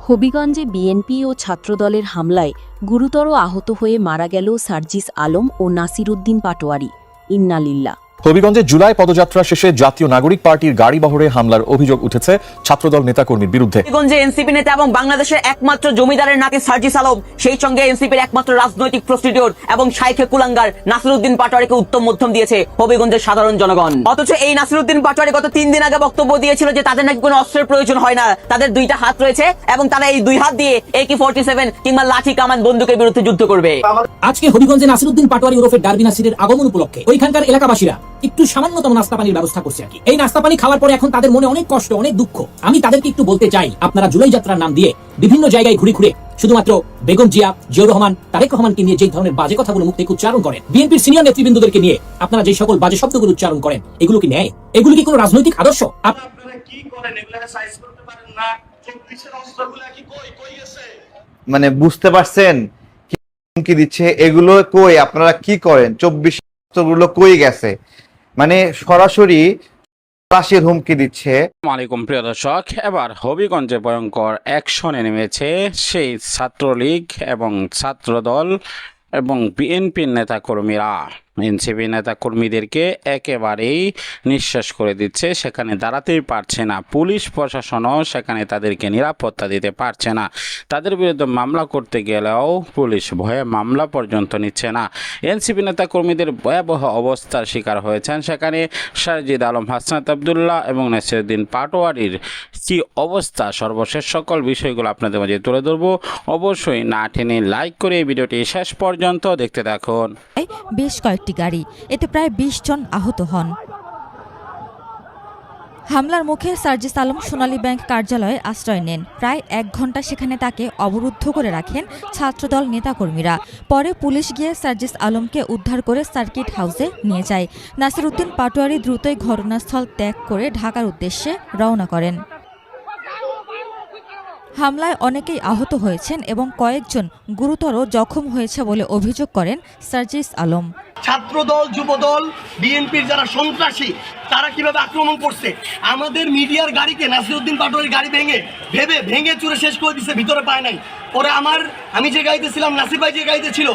হবিগঞ্জে BNP ও ছাত্রদলের হামলায় গুরুতর আহত হয়ে মারা গেল সার্জিস আলম ও নাসির উদ্দিন পাটোয়ারি। ইন্না লিল্লাহ। হবিগঞ্জে জুলাই পদযাত্রা শেষে জাতীয় নাগরিক পার্টির গাড়ি বহরে হামলার অভিযোগ উঠেছে ছাত্রদল নেতাকর্মীর বিরুদ্ধে। হবিগঞ্জে এনসিপি নেতা এবং বাংলাদেশের একমাত্র জমিদারের নাতি সার্জিস আলম, সেই সঙ্গে এনসিপির একমাত্র রাজনৈতিক প্রস্টিটিউট এবং শাইখে কুলাঙ্গার নাসির উদ্দিন পাটোয়ারিকে উত্তম মধ্যম দিয়েছে হবিগঞ্জের সাধারণ জনগণ। অথচ এই নাসির উদ্দিন পাটোয়ারি গত 3 দিন আগে বক্তব্য দিয়েছিল যে তাদের নাকি কোনো অস্ত্রের প্রয়োজন হয় না, তাদের 2টা হাত রয়েছে এবং তারা এই 2 হাত দিয়ে AK-47 কিংবা লাঠি কামান বন্দুকের বিরুদ্ধে যুদ্ধ করবে। আজকে হবিগঞ্জে নাসির উদ্দিন পাটোয়ারি ওরফে ডারবি নাসিরের আগমন উপলক্ষে ওইখানকার এলাকাবাসীরা একটু সামান্যতম নাস্তা পানির ব্যবস্থা করছে আর কি। এই নাস্তা পানি খাওয়ার পরে এখন তাদের মনে অনেক কষ্ট, অনেক দুঃখ। আমি তাদেরকে একটু বলতে চাই, আপনারা জুলাই যাত্রার নাম দিয়ে বিভিন্ন জায়গায় ঘুরে ঘুরে শুধুমাত্র বেগম জিয়া, জিয়াউর রহমান, তারেক রহমানকে নিয়ে যে ধরনের বাজে কথাগুলো মুখ থেকে উচ্চারণ করেন, বিএনপির সিনিয়র নেতৃবৃন্দদেরকে নিয়ে আপনারা যে সকল বাজে শব্দগুলো উচ্চারণ করেন, এগুলো কি ন্যায়? এগুলো কি কোনো রাজনৈতিক আদর্শ? আপনারা কি করেন? এগুলা সাইজ করতে পারেন না? 24 এর অস্ত্রগুলো কি কই গেছে? মানে বুঝতে পারছেন কি দিচ্ছে এগুলো? কই আপনারা কি করেন? 24 অস্ত্রগুলো কই গেছে? মানে সরাসরি রাশির হুমকি দিচ্ছে। আসসালামু আলাইকুম প্রিয় দর্শক, এবার হবিগঞ্জে ভয়ঙ্কর অ্যাকশনে নেমেছে সেই ছাত্রলীগ এবং ছাত্রদল এবং বিএনপির নেতাকর্মীরা। এনসিপি নেতাকর্মীদেরকে একেবারেই নিঃশ্বাস করে দিচ্ছে, সেখানে দাঁড়াতেই পারছে না। পুলিশ প্রশাসনও সেখানে তাদেরকে নিরাপত্তা দিতে পারছে না। তাদের বিরুদ্ধে মামলা করতে গেলেও পুলিশ ভয়ে মামলা পর্যন্ত নিচ্ছে না। এনসিপি নেতাকর্মীদের ভয়াবহ অবস্থার শিকার হয়েছেন সেখানে সার্জিদ আলম, হাসনাত আবদুল্লাহ এবং নাসির উদ্দিন পাটোয়ারির কি অবস্থা, সর্বশেষ সকল বিষয়গুলো আপনাদের মাঝে তুলে ধরবো। অবশ্যই না টেনে লাইক করে এই ভিডিওটি শেষ পর্যন্ত দেখতে থাকুন। বেশ কয়েকটি গাড়ি, এতে প্রায় 20 জন আহত হন। হামলার মুখে সার্জিস আলম সোনালী ব্যাংক কার্যালয়ে আশ্রয় নেন। প্রায় 1 ঘন্টা সেখানে তাকে অবরুদ্ধ করে রাখেন ছাত্রদল নেতাকর্মীরা। পরে পুলিশ গিয়ে সার্জিস আলমকে উদ্ধার করে সার্কিট হাউসে নিয়ে যায়। নাসির উদ্দিন পাটোয়ারি দ্রুতই ঘটনাস্থল ত্যাগ করে ঢাকার উদ্দেশ্যে রওনা করেন। হামলায় অনেকেই আহত হয়েছেন এবং কয়েকজন গুরুতর জখম হয়েছে বলে অভিযোগ করেন সার্জিস আলম। ছাত্রদল, যুবদল, বিএনপির যারা সন্ত্রাসী তারা কিভাবে আক্রমণ করছে আমাদের মিডিয়ার গাড়িকে, নাসির উদ্দিন পাটোয়ারির গাড়ি ভেঙে চুরে শেষ করে দিচ্ছে, ভিতরে পায় নাই। পরে আমি যে গাড়িতে ছিলাম, নাসির ভাই যে গাড়িতে ছিল,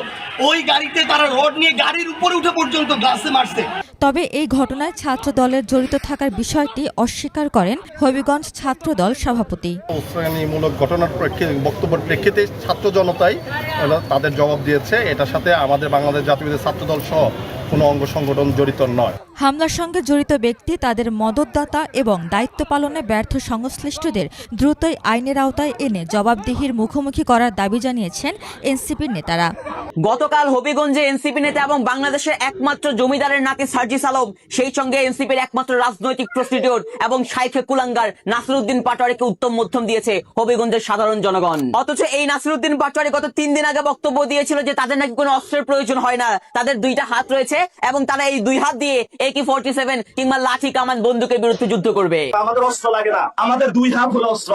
ওই গাড়িতে তারা রড নিয়ে গাড়ির উপরে উঠে পর্যন্ত গ্লাসে মারছে। তবে এই ঘটনায় ছাত্র দলের জড়িত থাকার বিষয়টি অস্বীকার করেন হবিগঞ্জ ছাত্রদল সভাপতি। উস্কানিমূলক ঘটনার বক্তব্যের প্রেক্ষিতে ছাত্র জনতাই তাদের জবাব দিয়েছে। এটার সাথে আমাদের বাংলাদেশ জাতীয়তাবাদী ছাত্রদল সহ কোনো অঙ্গ সংগঠন জড়িত নয়। হামলার সঙ্গে জড়িত ব্যক্তি, তাদের মদতদাতা এবং দায়িত্ব পালনে ব্যর্থ সংশ্লিষ্টদের দ্রুতই আইনের আওতায় এনে জবাবদিহির মুখোমুখি করার দাবি জানিয়েছেন এনসিপির নেতারা। গতকাল হবিগঞ্জে এনসিপি নেতা এবং বাংলাদেশের একমাত্র জমিদারের নাতি সার্জিস আলম, সেই সঙ্গে এনসিপির একমাত্র রাজনৈতিক প্রস্টিটিউট এবং শাইখে কুলাঙ্গার নাসির উদ্দিন পাটোয়ারিকে উত্তম মধ্যম দিয়েছে হবিগঞ্জের সাধারণ জনগণ। অথচ এই নাসির উদ্দিন পাটোয়ারি গত 3 দিন আগে বক্তব্য দিয়েছিল যে তাদের নাকি কোনো অস্ত্রের প্রয়োজন হয় না, তাদের 2টা হাত রয়েছে এবং তারা এই 2 হাত দিয়ে AK-47 কিংবা লাঠি কামান বন্দুকের বিরুদ্ধে যুদ্ধ করবে। আমাদের অস্ত্র লাগে না, আমাদের 2 হাত হলো অস্ত্র।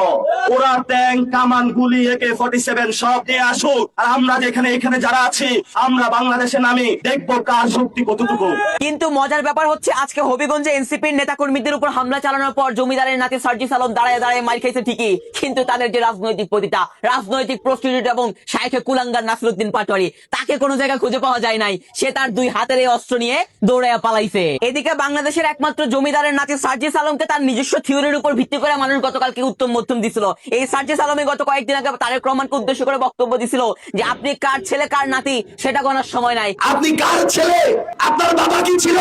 ওরা ট্যাঙ্ক, কামান, গুলি, AK-47 সব দিয়ে আসুক, আর আমরা এখানে যারা আছি, আমরা বাংলাদেশের নামে দেখবো কার শক্তি কতটুকু। কিন্তু মজার ব্যাপার হচ্ছে, আজকে হবিগঞ্জে এনসিপির নেতাকর্মীদের উপর হামলা চালানোর পর জমিদারের নাতি সার্জিস আলম দাঁড়ায় মার খাইছে ঠিকই, কিন্তু তাদের যে রাজনৈতিক প্রতিটা, রাজনৈতিক প্রস্টিটিউট এবং শাইখে কুলাঙ্গার নাসির উদ্দিন পাটোয়ারি, তাকে কোনো জায়গায় খুঁজে পাওয়া যায় নাই। সে তার 2 হাতের এই অস্ত্র নিয়ে দৌড়াইয়া পালাইছে। এদিকে বাংলাদেশের একমাত্র জমিদারের নাতি সার্জিস আলমকে তার নিজস্ব থিওরির উপর ভিত্তি করে মানুষ গতকালকে উত্তম মধ্যম দিছিল। এই সার্জিস আলমে গত কয়েকদিন আগে তারেক রহমানকে উদ্দেশ্য করে বক্তব্য দিছিল যে আপনি কার ছেলে কার নাতি সেটা গণার সময় নাই। আপনি কার ছেলে, আপনার বাবা কি ছিল,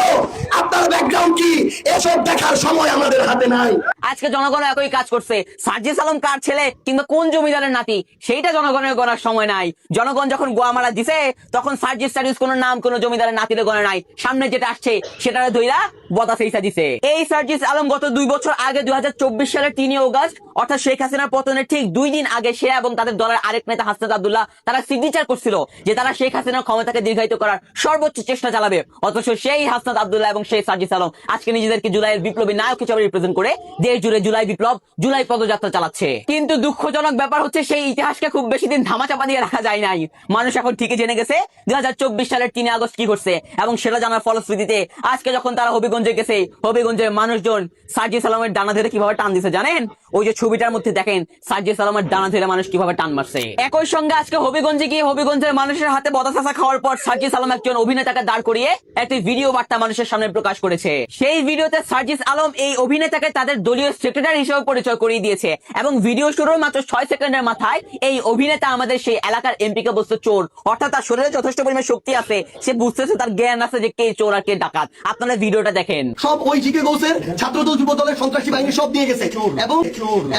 আপনার ব্যাকগ্রাউন্ড কি, এসব দেখার সময় আমাদের হাতে নাই। আজকে জনগণ একই কাজ করছে, সার্জিস আলম কার ছেলে কিংবা কোন জমিদারের নাতি সেইটা জনগণের গণার সময় নাই। জনগণ যখন গোয়ামারা দিছে তখন সার্জিস কোনো নাম কোনো জমিদারের নাতিরে গণে নাই, সামনে যেটা আসছে সেটারে ধইরা বতাসেইসা দিছে। এই সার্জিস আলম গত 2 বছর আগে 2024 সালের 3 অগাস্ট অর্থাৎ শেখ হাসিনার পতনের ঠিক 2 দিন আগে সে এবং তাদের দলের আরেক নেতা হাসনাত আবদুল্লাহ তারা সিগনেচার করছিল যে তারা শেখ হাসিনার ক্ষমতাকে দীর্ঘায়িত করার সর্বোচ্চ চেষ্টা চালাবে। অথচ সেই হাসনাত আবদুল্লাহ এবং সেই সার্জিস আলম আজকে নিজেদেরকে জুলাইয়ের বিপ্লবী নায়ক হিসেবে রিপ্রেজেন্ট করে দেশ জুড়ে জুলাই বিপ্লব, জুলাই পদযাত্রা চালাচ্ছে। কিন্তু দুঃখজনক ব্যাপার হচ্ছে, সেই ইতিহাসকে খুব বেশি দিন ধামাচাপা দিয়ে রাখা যায় নাই। মানুষ এখন ঠিকই জেনে গেছে 2024 সালের 3 আগস্ট কি ঘটছে এবং সেটা জানার ফলশ্রুতিতে আজকে যখন তারা হবিগঞ্জে গেছে, হবিগঞ্জের মানুষজন সার্জিস আলমের ডানা ধরে কিভাবে টান দিছে জানেন? ওই যে ছবিটার মধ্যে দেখেন সার্জিস আলমের ডানা ধরে মানুষ কিভাবে টান মারছে। একই সঙ্গে আজকে হবিগঞ্জে গিয়ে হবিগঞ্জের মানুষের হাতে বদাচাচা খাওয়ার পর সার্জিস আলম একজন অভিনেতাকে দাঁড় করিয়ে একটি ভিডিও বার্তা মানুষের সামনে প্রকাশ করেছে। সেই ভিডিওতে সার্জিস আলম এই অভিনেতাকে তাদের দলীয় সেক্রেটারি হিসেবে পরিচয় করিয়ে দিয়েছে এবং ভিডিও শুরুর মাত্র 6 সেকেন্ডের মাথায় এই অভিনেতা আমাদের সেই এলাকার এমপি কে বলছে চোর, অর্থাৎ তার শরীরে যথেষ্ট পরিমাণ শক্তি আছে, সে বুঝতেছে, তার জ্ঞান আছে যে কে চোর আর কে ডাকাত। আপনারা ভিডিওটা দেখেন। সব ওই জিকে গৌসের ছাত্রদল যুবদলের সন্ত্রাসী বাহিনী সব নিয়ে গেছে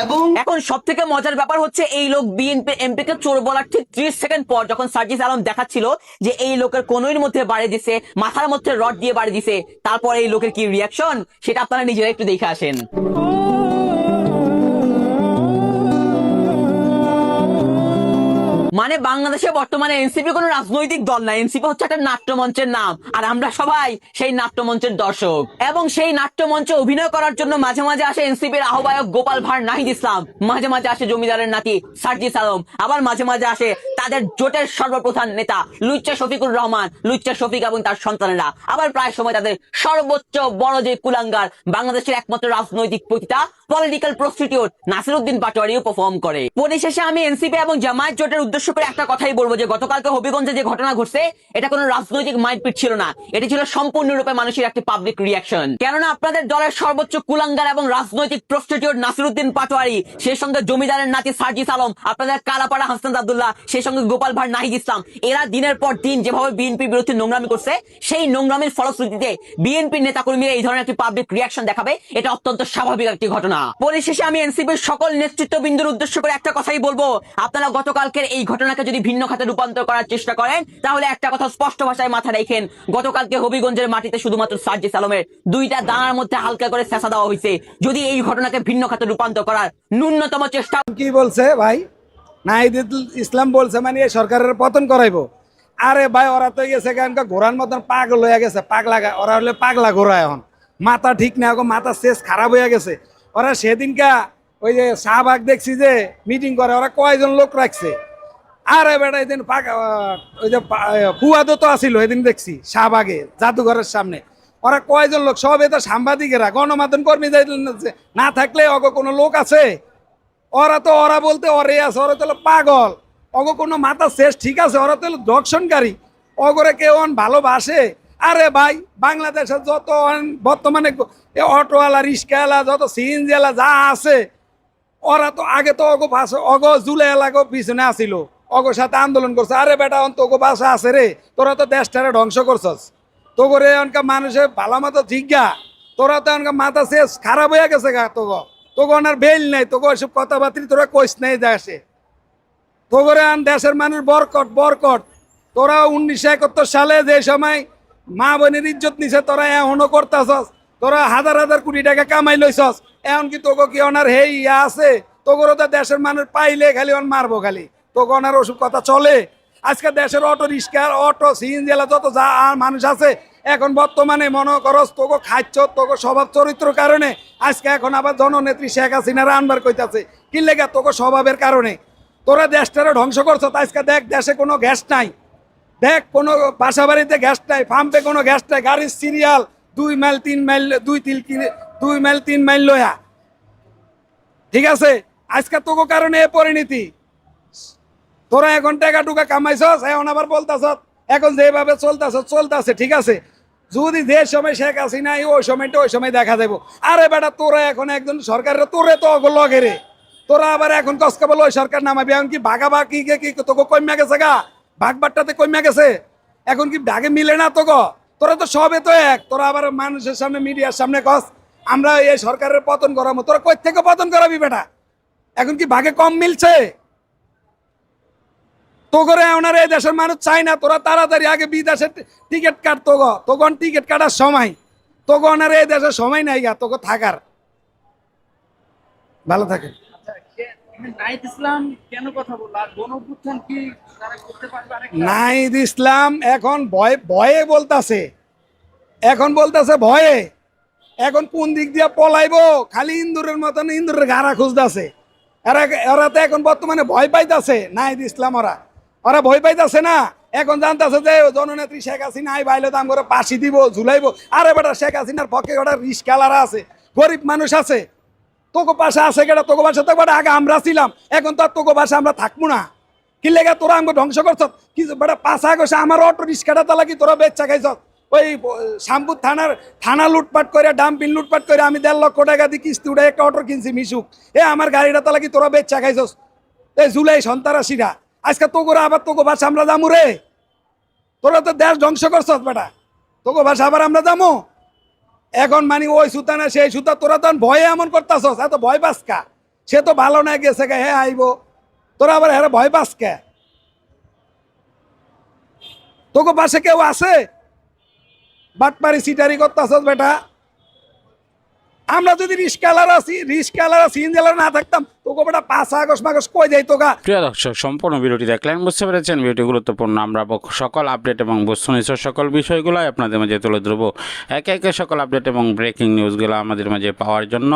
এবং এখন সব থেকে মজার ব্যাপার হচ্ছে এই লোক বিএনপি এমপি কে চোর বলার ঠিক 30 সেকেন্ড পর যখন সার্জিস আলম দেখাচ্ছিল যে এই লোকের কনুইর মধ্যে বাড়ি দিছে, মাথার মধ্যে রড দিয়ে বাড়ি দিছে, তারপর এই লোকের কি রিয়াকশন সেটা আপনারা নিজেরা একটু দেখে আসেন। মানে বাংলাদেশে বর্তমানে এনসিপি কোনো রাজনৈতিক দল না, এনসিপি হচ্ছে একটা নাট্যমঞ্চের নাম, আর আমরা সবাই সেই নাট্যমঞ্চের দর্শক। এবং সেই নাট্যমঞ্চে অভিনয় করার জন্য মাঝে মাঝে আসে এনসিপির আহ্বায়ক গোপাল ভাঁড় নাহিদ ইসলাম, মাঝে মাঝে আসে জমিদারের নাতি সার্জিস আলম, আবার মাঝে মাঝে আসে তাদের জোটের সর্বপ্রধান নেতা লুচ্চা শফিকুর রহমান, লুচ্চা শফিক এবং তার সন্তানেরা, আবার প্রায় সময় তাদের সর্বোচ্চ বড় যে কুলাঙ্গার বাংলাদেশের একমাত্র রাজনৈতিক পতিতা পলিটিক্যাল প্রস্টিটিউট নাসিরউদ্দিন পাটোয়ারিও পারফর্ম করে। পরিশেষে আমি এনসিপি এবং জামায়াত জোটের উদ্দেশ্য করে একটা কথাই বলবো যে গতকালকে হবিগঞ্জে যে ঘটনা ঘটছে এটা কোনো রাজনৈতিক মাইন্ডপিট ছিল না, এটি ছিল সম্পূর্ণরূপে মানুষের একটি পাবলিক রিয়াকশন। কেননা আপনাদের দলের সর্বোচ্চ কুলাঙ্গার এবং রাজনৈতিক প্রস্টিটিউট নাসিরউদ্দিন পাটোয়ারি, সেই সঙ্গে জমিদারের নাতি সার্জিস আলম, আপনাদের কালাপাড়া হাসনাত আব্দুল্লাহ, সেই সঙ্গে গোপাল ভাঁড় নাহিদ ইসলাম, এরা দিনের পর দিন যেভাবে বিএনপির বিরুদ্ধে নোংরামি করছে, সেই নোংরামির ফলশ্রুতিতে বিএনপির নেতাকর্মীরা এই ধরনের একটি পাবলিক রিয়াকশন দেখাবে, এটা অত্যন্ত স্বাভাবিক একটি ঘটনা। পরিশেষে আমি এনসিপির সকল নেতৃত্ববৃন্দুর উদ্দেশ্য করে একটা কথাই বলবো, আপনারা গতকালকের এই ঘটনাকে যদি ভিন্ন খাতে রূপান্তর করার চেষ্টা করেন তাহলে একটা কথা স্পষ্ট ভাষায় মাথায় রাখেন, গতকালকে হবিগঞ্জের মাটিতে শুধুমাত্র সার্জিস আলমের 2টা দানার মধ্যে হালকা করে চেঁচা দেওয়া হয়েছে। যদি এই ঘটনাকে ভিন্ন খাতে রূপান্তর করার ন্যূনতম চেষ্টা কি বলছে ভাই নাহিদুল ইসলাম বলছে মানে এই সরকারের পতন করাইবো। আরে ভাই ওরা তো গেছে কারণ ঘোড়ার মতন পাগল হয়ে গেছে, পাগলা, ওরা হলে পাগলা ঘোড়া, এখন মাথা ঠিক না, মাথা শেষ খারাপ হয়ে গেছে। ওরা সেদিনকা ওই যে শাহবাগ দেখছি যে মিটিং করে, ওরা কয়জন লোক রাখছে। আরে বেটা এদিন ওই যে ফুয়াদও তো আসিল এদিন দেখছি শাহবাগে জাদুঘরের সামনে, ওরা কয়জন লোক, সব এত সাংবাদিকেরা গণমাধ্যম কর্মী না থাকলে অগ কোনো লোক আছে? ওরা বলতে ওরে আছে, ওরা তো পাগল, অগ কোনো মাথা শেষ ঠিক আছে, ওরা তো দর্শনকারী, অগরে কেউ ভালোবাসে? আরে ভাই বাংলাদেশের যত বর্তমানে অটোওয়ালা রিক্সাওয়ালা যত সিএনজিওয়ালা যা আছে, ওরা তো আগে তো অগ জুলাই এলাকা পিছনে আসিল, অগর সাথে আন্দোলন করছে। আরে বেটা তোগো বাসা আছে রে, তোরা তো দেশটারে ধ্বংস করছস, তোগরে অনকা মানুষের ভালো মতো জিজ্ঞা, তোরা তো অনকা মাথা শেষ খারাপ হয়ে গেছে গা, তোগো ওনার বেল নাই, তোগো ওইসব কথাবার্তা তোরা কইস নাই দেশে, তোগরে আন দেশের মানুষ বরকট। তোরা 1971 সালে যে সময় মা বোনের ইজ্জত নিছে তোরা এখনো করতেছস, তোরা হাজার হাজার কোটি টাকা কামাই লইছস, এখন কি তোগো কি ওনার হেই ইয়া আছে? তোগরও তো দেশের মানুষ পাইলে খালি অন মারবো খালি, তোগো ওনার ওসব কথা চলে? আজকে দেশের অটো রিক্সা অটো সিএনজিওয়ালা যত যা মানুষ আছে এখন বর্তমানে মনে করস তোগো খাচ্ছ, তোগো স্বভাব চরিত্র কারণে আজকে এখন আবার জননেত্রী শেখ হাসিনার আনবার কইতাছে, কি লেগে? তোগো স্বভাবের কারণে তোরা দেশটারে ধ্বংস করছ। আজকে দেখ দেশে কোনো গ্যাস নাই, দেখ কোনো বাসা বাড়িতে গ্যাস নাই, পাম্পে কোনো গ্যাস নাই, গাড়ির serial 2 mile 3 mile 2 mile 3 mile লয়া, ঠিক আছে? আজকে তোগো কারণে এ পরিণতি। তোরা এখন টাকা টুকা কামাইছস, এখন আবার বলতাছ এখন যেভাবে চলতেছে ঠিক আছে, যদি যে সময় শেখ হাসিনা ওই সময়টা ওই সময় দেখা যাবো। আরে বেটা তোরা এখন একজন সরকারের তোরে তো লগে রে, তোরা আবার এখন কসকা বলো ওই সরকার নামাবি, এখন কি ভাগা কি তোকে কমিয়া গেছে গা, ভাগবারটাতে কমিয়া গেছে, এখন কি ভাগে মিলে না তোকে? তোরা তো সবে তো এক, তোরা আবার মানুষের সামনে মিডিয়ার সামনে কস আমরা এই সরকারের পতন করাবো, তোরা কই থেকে পতন করাবি বেটা? এখন কি ভাগে কম মিলছে? তো করে ওনার এই দেশের মানুষ চাই না, তোরা তাড়াতাড়ি আগে বিদেশের টিকিট কাট, তখন টিকিট কাটার সময় তোকে ওনার এই দেশের সময় নাই গা তোকে থাকার। ভালো থাকে। নাহিদ ইসলাম কেন কথা বলল, আর গণঅভ্যুত্থান কি তারা করতে পারবে? নাহিদ ইসলাম এখন ভয়ে বলতাছে, এখন বলতাছে ভয়ে, এখন কোন দিক দিয়ে পলাইবো, খালি ইন্দুরের মতন ইন্দুরের গাড়া খুঁজতেছে। এরা তো এখন বর্তমানে ভয় পাইতাছে নাহিদ ইসলাম, ওরা ভয় পাইতাছে না, এখন জানতেছে যে জননেত্রী শেখ হাসিনা আই বাইলে দাম করে পাশি দিব ঝুলাইবো। আরে বেটা শেখ হাসিনার পক্ষে ওটা রিস্কালারা আছে, গরিব মানুষ আছে, তোকে পাশে আছে কেটা, তোকে পাশে তো বেটা আগে আমরা ছিলাম, এখন তো আর তোকে পাশে আমরা থাকবো না। কি লেগে তোরা আমাকে ধ্বংস করছ? কি বেটা পাশা গেছে আমার অটো রিস্কাটা তালা কি তোরা বেচা খাইছ? ওই শ্যামপুর থানা লুটপাট করে, ডাম্পিং লুটপাট করে আমি 1.5 লক্ষ টাকা দিয়ে কিস্তি উঠে একটা অটো কিনছি মিশুক। আমার গাড়িটা তালা কি তোরা বেচা খাইছস? এই জুলাই সন্ত্রাসীরা আজকে তোকে আবার তোকে ভাষা আমরা যামু রে? তোরা তো দেশ ধ্বংস করছ বেটা, তোকে ভাষা আবার আমরা যামু? এখন মানে ওই সুতা না সেই সুতা, তোরা তো ভয়ে এমন করতেছস, এত ভয় পাস কা? সে তো ভালো না গেছে কে, হ্যাঁ আইব, তোরা আবার হ্যাঁ ভয় পাস কে? তোকে পাশে কেউ আছে? বাটপারি সিটারি করতেছস বেটা। আমরা যদি রিস্কালার সিনজেলার না থাকতাম তোকে বেটা 5 আগস্ট মাগস কই যাই তোকা। প্রিয় দর্শক, সম্পূর্ণ ভিডিওটি দেখলেন, বুঝতে পেরেছেন ভিডিওটি গুরুত্বপূর্ণ। আমরা সকল আপডেট এবং বস্তুনিষ্ঠ সকল বিষয়গুলো আপনাদের মাঝে তুলে ধরবো। একে একে সকল আপডেট এবং ব্রেকিং নিউজগুলো আমাদের মাঝে পাওয়ার জন্য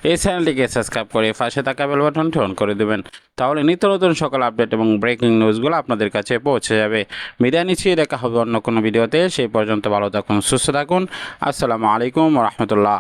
এই চ্যানেলটিকে সাবস্ক্রাইব করে পাশে থাকা বেল বাটনটি অন করে দেবেন। তাহলে নিত্য নতুন সকল আপডেট এবং ব্রেকিং নিউজগুলো আপনাদের কাছে পৌঁছে যাবে। বিদায় নিচ্ছি, দেখা হবে অন্য কোনো ভিডিওতে। সেই পর্যন্ত ভালো থাকুন, সুস্থ থাকুন। আসসালামু আলাইকুম ওয়া রাহমাতুল্লাহ।